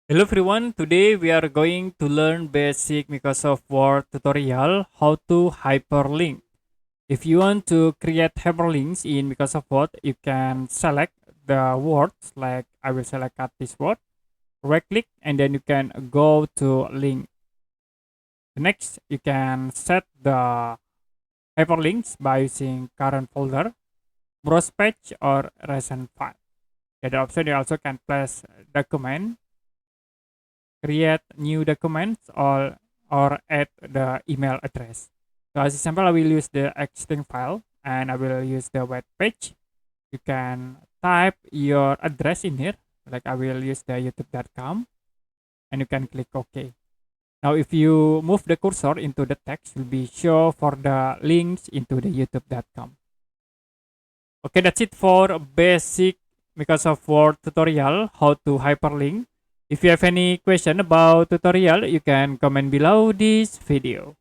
Hello everyone, today we are going to learn basic Microsoft Word tutorial how to hyperlink. If you want to create hyperlinks in Microsoft Word, you can select the words like I will select cut this word, right click and then you can go to link. Next, you can set the hyperlinks by using current folder, browse page or recent file. The other option you also can place document, create new documents or add the email address. So as example, I will use the existing file and I will use the web page. You can type your address in here, like I will use the youtube.com and you can click OK. Now, if you move the cursor into the text, will be show for the links into the youtube.com. Okay, that's it for basic Microsoft Word tutorial, how to hyperlink. If you have any question about tutorial, you can comment below this video.